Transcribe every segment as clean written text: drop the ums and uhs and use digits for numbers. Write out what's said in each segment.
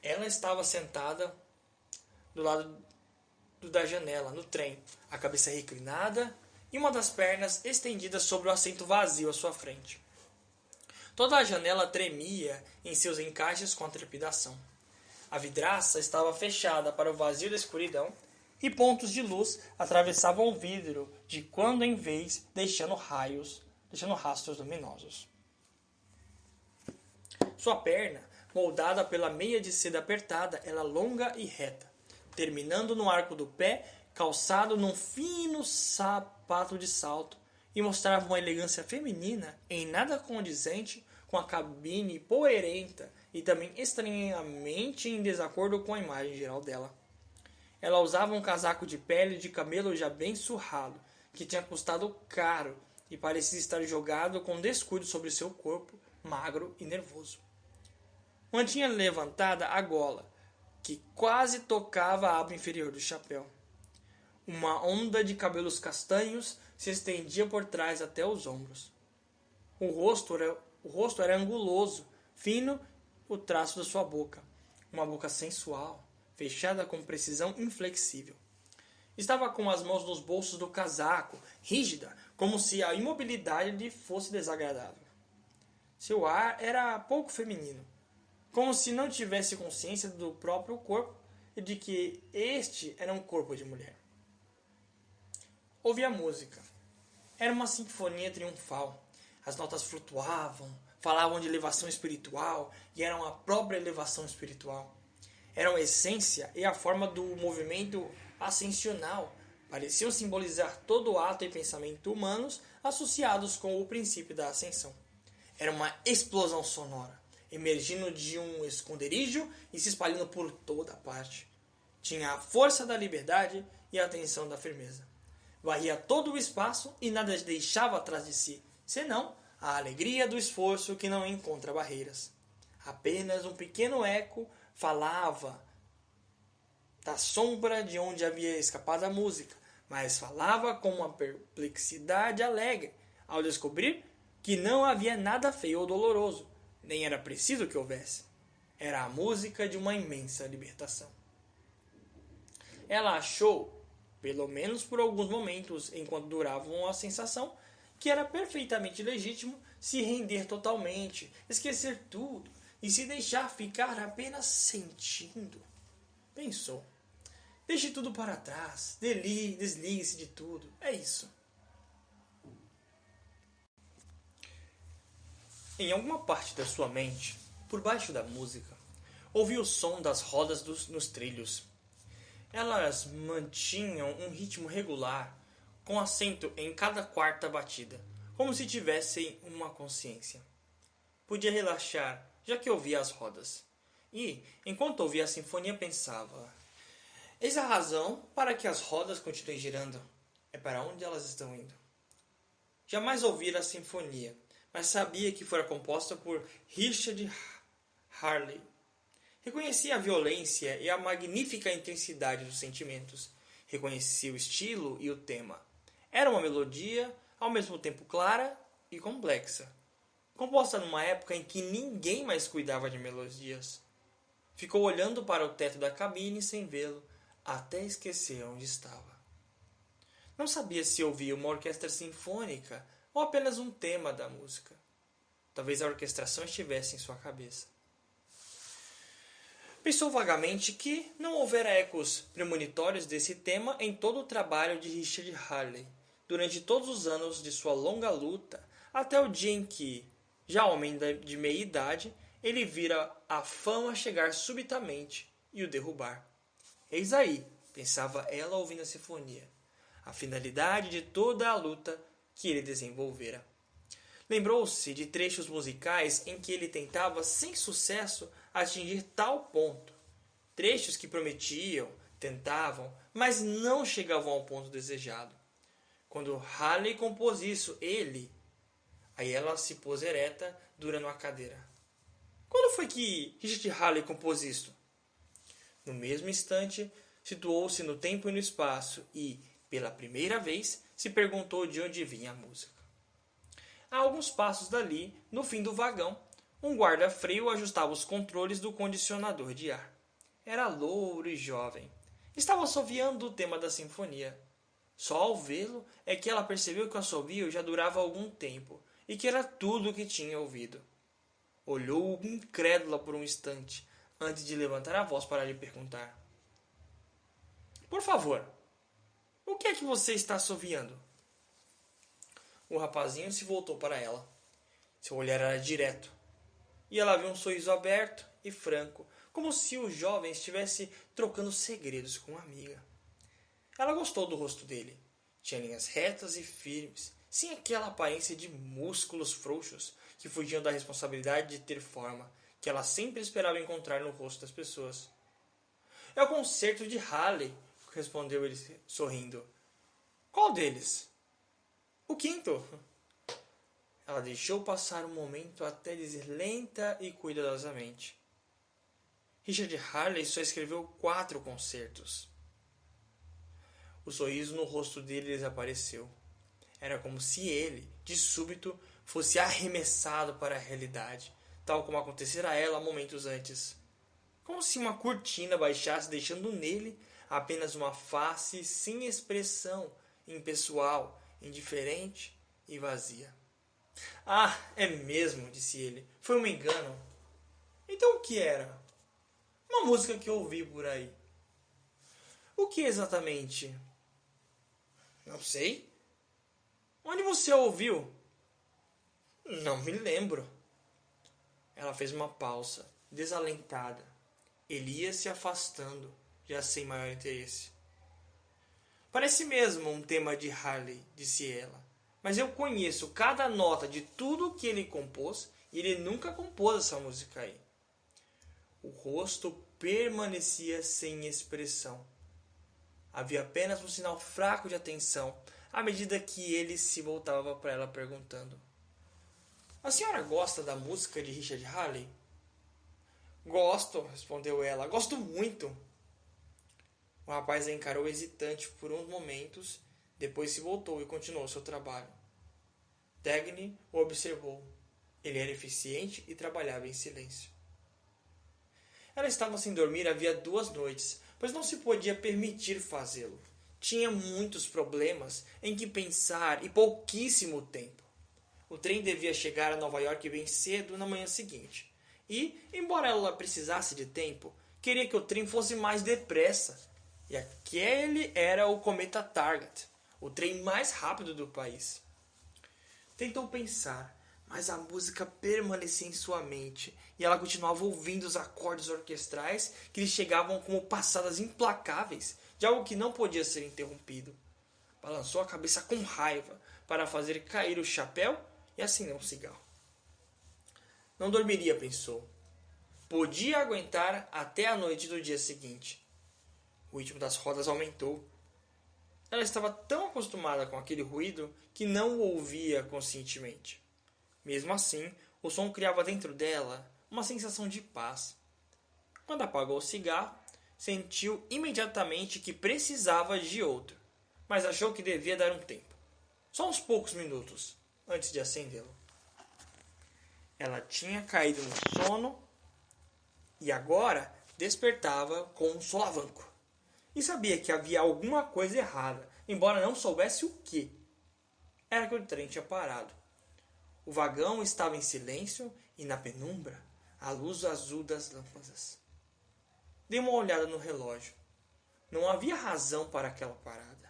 Ela estava sentada do lado da janela, no trem, a cabeça reclinada e uma das pernas estendida sobre o assento vazio à sua frente. Toda a janela tremia em seus encaixes com a trepidação. A vidraça estava fechada para o vazio da escuridão e pontos de luz atravessavam o vidro de quando em vez, deixando rastros luminosos. Sua perna, moldada pela meia de seda apertada, era longa e reta, terminando no arco do pé, calçado num fino sapato de salto, e mostrava uma elegância feminina em nada condizente com a cabine poeirenta e também estranhamente em desacordo com a imagem geral dela. Ela usava um casaco de pele de camelo já bem surrado, que tinha custado caro e parecia estar jogado com descuido sobre seu corpo, magro e nervoso. Mantinha levantada a gola, que quase tocava a aba inferior do chapéu. Uma onda de cabelos castanhos se estendia por trás até os ombros. O rosto era anguloso, fino o traço da sua boca, uma boca sensual, fechada com precisão inflexível. Estava com as mãos nos bolsos do casaco, rígida, como se a imobilidade lhe fosse desagradável. Seu ar era pouco feminino, como se não tivesse consciência do próprio corpo e de que este era um corpo de mulher. Ouvia a música. Era uma sinfonia triunfal. As notas flutuavam, falavam de elevação espiritual e eram a própria elevação espiritual. Eram a essência e a forma do movimento ascensional. Pareciam simbolizar todo o ato e pensamento humanos associados com o princípio da ascensão. Era uma explosão sonora, emergindo de um esconderijo e se espalhando por toda parte. Tinha a força da liberdade e a tensão da firmeza. Varria todo o espaço e nada deixava atrás de si, senão a alegria do esforço que não encontra barreiras. Apenas um pequeno eco falava da sombra de onde havia escapado a música, mas falava com uma perplexidade alegre, ao descobrir que não havia nada feio ou doloroso, nem era preciso que houvesse. Era a música de uma imensa libertação. Ela achou, pelo menos por alguns momentos, enquanto duravam a sensação, que era perfeitamente legítimo se render totalmente, esquecer tudo e se deixar ficar apenas sentindo. Pensou. Deixe tudo para trás, desligue-se de tudo. É isso. Em alguma parte da sua mente, por baixo da música, ouviu o som das rodas nos trilhos. Elas mantinham um ritmo regular, com acento em cada quarta batida, como se tivessem uma consciência. Podia relaxar, já que ouvia as rodas. E, enquanto ouvia a sinfonia, pensava: eis a razão para que as rodas continuem girando. É para onde elas estão indo. Jamais ouvira a sinfonia, mas sabia que fora composta por Richard Hawley. Reconhecia a violência e a magnífica intensidade dos sentimentos. Reconhecia o estilo e o tema. Era uma melodia, ao mesmo tempo clara e complexa, composta numa época em que ninguém mais cuidava de melodias. Ficou olhando para o teto da cabine sem vê-lo, até esquecer onde estava. Não sabia se ouvia uma orquestra sinfônica ou apenas um tema da música. Talvez a orquestração estivesse em sua cabeça. Pensou vagamente que não houvera ecos premonitórios desse tema em todo o trabalho de Richard Hawley, durante todos os anos de sua longa luta, até o dia em que, já homem de meia idade, ele vira a fama chegar subitamente e o derrubar. Eis aí, pensava ela ouvindo a sinfonia, a finalidade de toda a luta que ele desenvolvera. Lembrou-se de trechos musicais em que ele tentava, sem sucesso, atingir tal ponto. Trechos que prometiam, tentavam, mas não chegavam ao ponto desejado. Quando Hawley compôs isso, Aí ela se pôs ereta, dura numa cadeira. Quando foi que Richard Hawley compôs isso? No mesmo instante, situou-se no tempo e no espaço e, pela primeira vez, se perguntou de onde vinha a música. A alguns passos dali, no fim do vagão, um guarda-freio ajustava os controles do condicionador de ar. era louro e jovem. Estava assoviando o tema da sinfonia. Só ao vê-lo é que ela percebeu que o assovio já durava algum tempo e que era tudo o que tinha ouvido. Olhou-o incrédula por um instante, antes de levantar a voz para lhe perguntar. Por favor, o que é que você está assoviando? O rapazinho se voltou para ela. Seu olhar era direto, e ela viu um sorriso aberto e franco, como se o jovem estivesse trocando segredos com uma amiga. Ela gostou do rosto dele. Tinha linhas retas e firmes, sem aquela aparência de músculos frouxos que fugiam da responsabilidade de ter forma, que ela sempre esperava encontrar no rosto das pessoas. É o concerto de Halle, respondeu ele sorrindo. Qual deles? O quinto. Ela deixou passar um momento até dizer lenta e cuidadosamente. Richard Halle só escreveu 4 concertos. O sorriso no rosto dele desapareceu. Era como se ele, de súbito, fosse arremessado para a realidade, tal como acontecera a ela momentos antes. Como se uma cortina baixasse, deixando nele apenas uma face sem expressão, impessoal, indiferente e vazia. Ah, é mesmo, disse ele. Foi um engano. Então o que era? Uma música que eu ouvi por aí. O que exatamente? Não sei. Onde você a ouviu? Não me lembro. Ela fez uma pausa, desalentada. Ele ia se afastando, já sem maior interesse. Parece mesmo um tema de Halle, disse ela. Mas eu conheço cada nota de tudo que ele compôs e ele nunca compôs essa música aí. O rosto permanecia sem expressão. Havia apenas um sinal fraco de atenção à medida que ele se voltava para ela perguntando. A senhora gosta da música de Richard Halle? Gosto, respondeu ela. Gosto muito. O rapaz a encarou hesitante por uns momentos, depois se voltou e continuou seu trabalho. Dagny o observou. Ele era eficiente e trabalhava em silêncio. Ela estava sem dormir havia 2 noites, pois não se podia permitir fazê-lo. Tinha muitos problemas em que pensar e pouquíssimo tempo. O trem devia chegar a Nova York bem cedo na manhã seguinte. E, embora ela precisasse de tempo, queria que o trem fosse mais depressa. E aquele era o Cometa Target, o trem mais rápido do país. Tentou pensar, mas a música permanecia em sua mente e ela continuava ouvindo os acordes orquestrais que lhe chegavam como passadas implacáveis de algo que não podia ser interrompido. Balançou a cabeça com raiva para fazer cair o chapéu e acendeu um cigarro. Não dormiria, pensou. Podia aguentar até a noite do dia seguinte. O ritmo das rodas aumentou. Ela estava tão acostumada com aquele ruído que não o ouvia conscientemente. Mesmo assim, o som criava dentro dela uma sensação de paz. Quando apagou o cigarro, sentiu imediatamente que precisava de outro, mas achou que devia dar um tempo. Só uns poucos minutos antes de acendê-lo. Ela tinha caído no sono e agora despertava com um solavanco. E sabia que havia alguma coisa errada, embora não soubesse o que. Era que o trem tinha parado. O vagão estava em silêncio e na penumbra a luz azul das lâmpadas. Dei uma olhada no relógio. Não havia razão para aquela parada.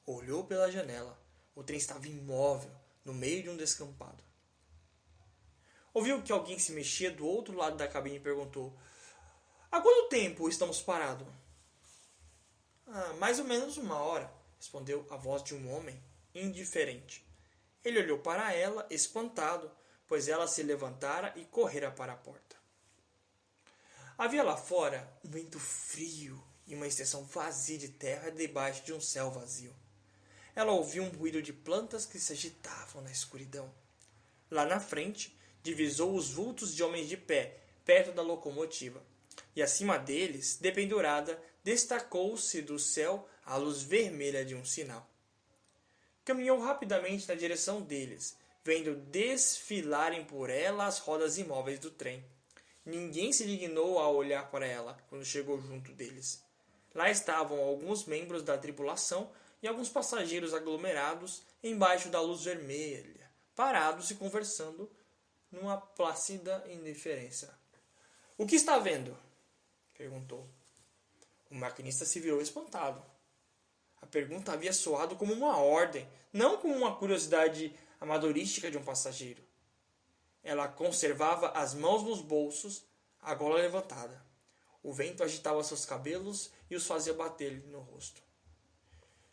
Olhou pela janela. O trem estava imóvel, no meio de um descampado. Ouviu que alguém se mexia do outro lado da cabine e perguntou: há quanto tempo estamos parados? Mais ou menos 1 hora, respondeu a voz de um homem, indiferente. Ele olhou para ela, espantado, pois ela se levantara e correra para a porta. Havia lá fora um vento frio e uma extensão vazia de terra debaixo de um céu vazio. Ela ouviu um ruído de plantas que se agitavam na escuridão. Lá na frente, divisou os vultos de homens de pé, perto da locomotiva, e acima deles, dependurada, destacou-se do céu a luz vermelha de um sinal. Caminhou rapidamente na direção deles, vendo desfilarem por ela as rodas imóveis do trem. Ninguém se dignou a olhar para ela quando chegou junto deles. Lá estavam alguns membros da tripulação e alguns passageiros aglomerados embaixo da luz vermelha, parados e conversando numa plácida indiferença. "O que está vendo?" perguntou. O maquinista se virou espantado. A pergunta havia soado como uma ordem, não como uma curiosidade amadorística de um passageiro. Ela conservava as mãos nos bolsos, a gola levantada. O vento agitava seus cabelos e os fazia bater-lhe no rosto.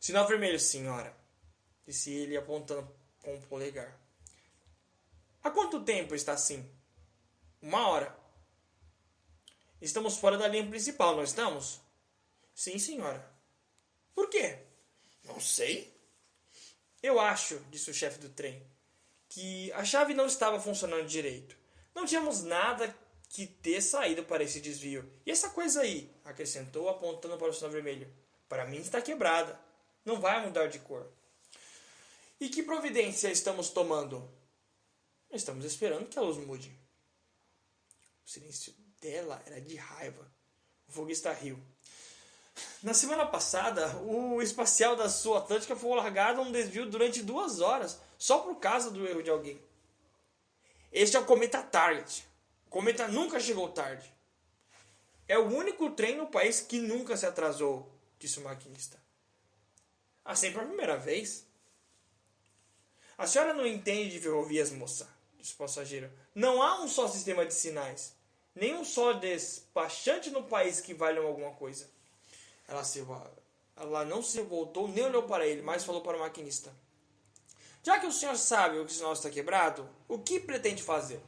"Sinal vermelho, senhora", disse ele apontando com o polegar. "Há quanto tempo está assim?" "1 hora." "Estamos fora da linha principal, não estamos?" "Sim, senhora." "Por quê?" "Não sei." "Eu acho", disse o chefe do trem, "que a chave não estava funcionando direito. Não tínhamos nada que ter saído para esse desvio. E essa coisa aí", acrescentou, apontando para o sinal vermelho, "para mim está quebrada. Não vai mudar de cor." "E que providência estamos tomando?" "Estamos esperando que a luz mude." O silêncio dela era de raiva. O foguista riu. "Na semana passada, o espacial da Sul Atlântica foi largado a um desvio durante 2 horas, só por causa do erro de alguém. Este é o cometa Target. O cometa nunca chegou tarde." "É o único trem no país que nunca se atrasou", disse o maquinista. "Ah, sempre a primeira vez." "A senhora não entende de ferrovias, moça", disse o passageiro. "Não há um só sistema de sinais. Nem um só despachante no país que valha alguma coisa." Ela não se voltou nem olhou para ele, mas falou para o maquinista. "Já que o senhor sabe que o sinal está quebrado, o que pretende fazer?"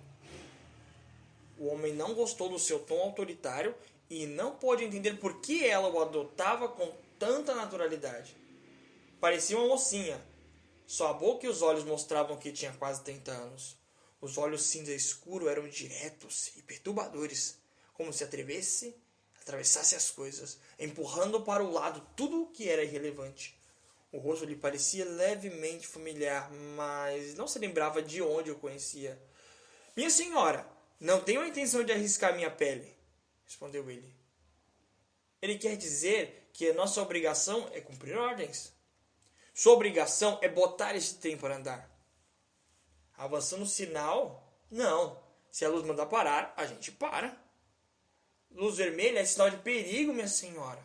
O homem não gostou do seu tom autoritário e não pôde entender por que ela o adotava com tanta naturalidade. Parecia uma mocinha. Só a boca e os olhos mostravam que tinha quase 30 anos. Os olhos cinza escuro eram diretos e perturbadores, como se atravessasse as coisas, empurrando para o lado tudo o que era irrelevante. O rosto lhe parecia levemente familiar, mas não se lembrava de onde o conhecia. "Minha senhora, não tenho a intenção de arriscar minha pele", respondeu ele. "Ele quer dizer que a nossa obrigação é cumprir ordens." "Sua obrigação é botar este trem para andar." "Avançando o sinal? Não. Se a luz mandar parar, a gente para." "Luz vermelha é sinal de perigo, minha senhora."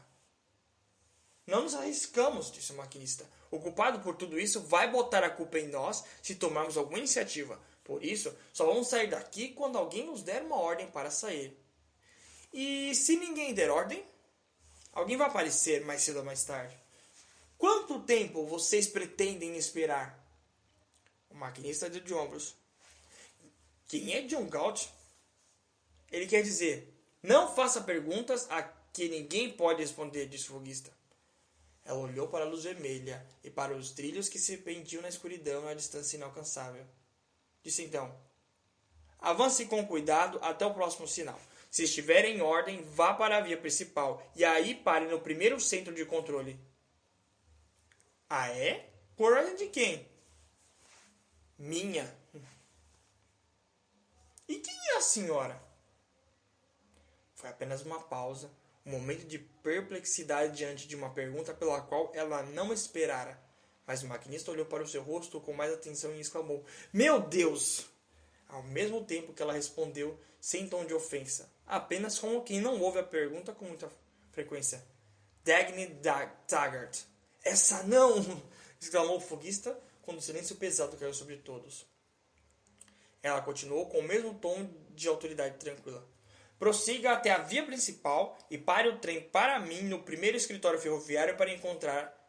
"Não nos arriscamos", disse o maquinista. "O culpado por tudo isso vai botar a culpa em nós se tomarmos alguma iniciativa. Por isso, só vamos sair daqui quando alguém nos der uma ordem para sair." "E se ninguém der ordem?" "Alguém vai aparecer mais cedo ou mais tarde." "Quanto tempo vocês pretendem esperar?" O maquinista deu de ombros. "Quem é John Galt?" "Ele quer dizer, não faça perguntas a que ninguém pode responder", disse o foguista. Ela olhou para a luz vermelha e para os trilhos que se pendiam na escuridão à distância inalcançável. Disse então: "Avance com cuidado até o próximo sinal. Se estiver em ordem, vá para a via principal e aí pare no primeiro centro de controle." "Ah, é? Por ordem de quem?" "Minha." "E quem é a senhora?" Foi apenas uma pausa, um momento de perplexidade diante de uma pergunta pela qual ela não esperara. Mas o maquinista olhou para o seu rosto com mais atenção e exclamou: "Meu Deus!" Ao mesmo tempo que ela respondeu, sem tom de ofensa, apenas como quem não ouve a pergunta com muita frequência: "Dagny Taggart." "Essa não!" exclamou o foguista, quando o silêncio pesado caiu sobre todos. Ela continuou com o mesmo tom de autoridade tranquila: "Prossiga até a via principal e pare o trem para mim no primeiro escritório ferroviário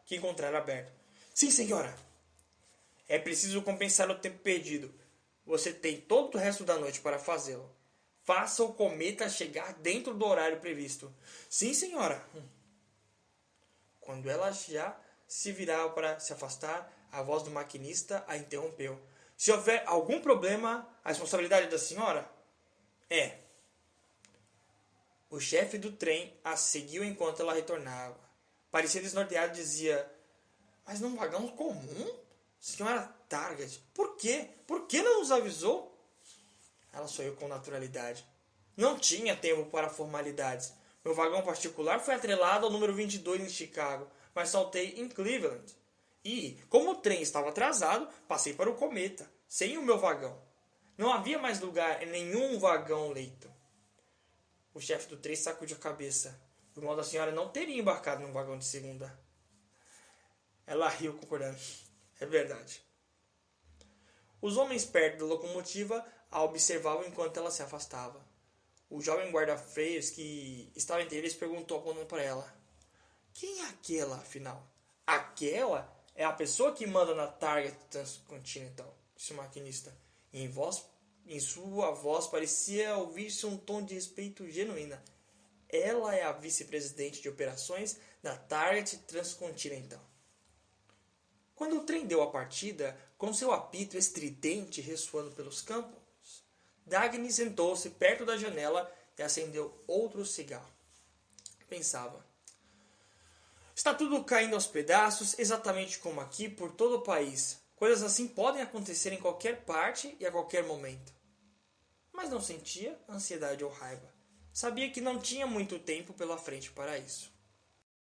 que encontrar aberto." "Sim, senhora." "É preciso compensar o tempo perdido. Você tem todo o resto da noite para fazê-lo. Faça o cometa chegar dentro do horário previsto." "Sim, senhora." Quando ela já se virava para se afastar, a voz do maquinista a interrompeu: "Se houver algum problema, a responsabilidade é da senhora?" "É." O chefe do trem a seguiu enquanto ela retornava. Parecia desnorteado e dizia: "Mas num vagão comum? Senhora Target, por quê? Por que não nos avisou?" Ela sorriu com naturalidade. Não tinha tempo para formalidades. Meu vagão particular foi atrelado ao número 22 em Chicago, mas saltei em Cleveland. E, como o trem estava atrasado, passei para o Cometa, sem o meu vagão. Não havia mais lugar em nenhum vagão-leito. O chefe do trem sacudiu a cabeça. O irmão da senhora não teria embarcado num vagão de segunda. Ela riu, concordando. É verdade. Os homens perto da locomotiva a observavam enquanto ela se afastava. O jovem guarda-freios que estava entre eles perguntou apontando para ela. Quem é aquela, afinal? Aquela é a pessoa que manda na Target Transcontinental, disse o maquinista. Em sua voz parecia ouvir-se um tom de respeito genuíno. Ela é a vice-presidente de operações da Target Transcontinental. Quando o trem deu a partida, com seu apito estridente ressoando pelos campos, Dagny sentou-se perto da janela e acendeu outro cigarro. Pensava. Está tudo caindo aos pedaços, exatamente como aqui, por todo o país. Coisas assim podem acontecer em qualquer parte e a qualquer momento. Mas não sentia ansiedade ou raiva. Sabia que não tinha muito tempo pela frente para isso.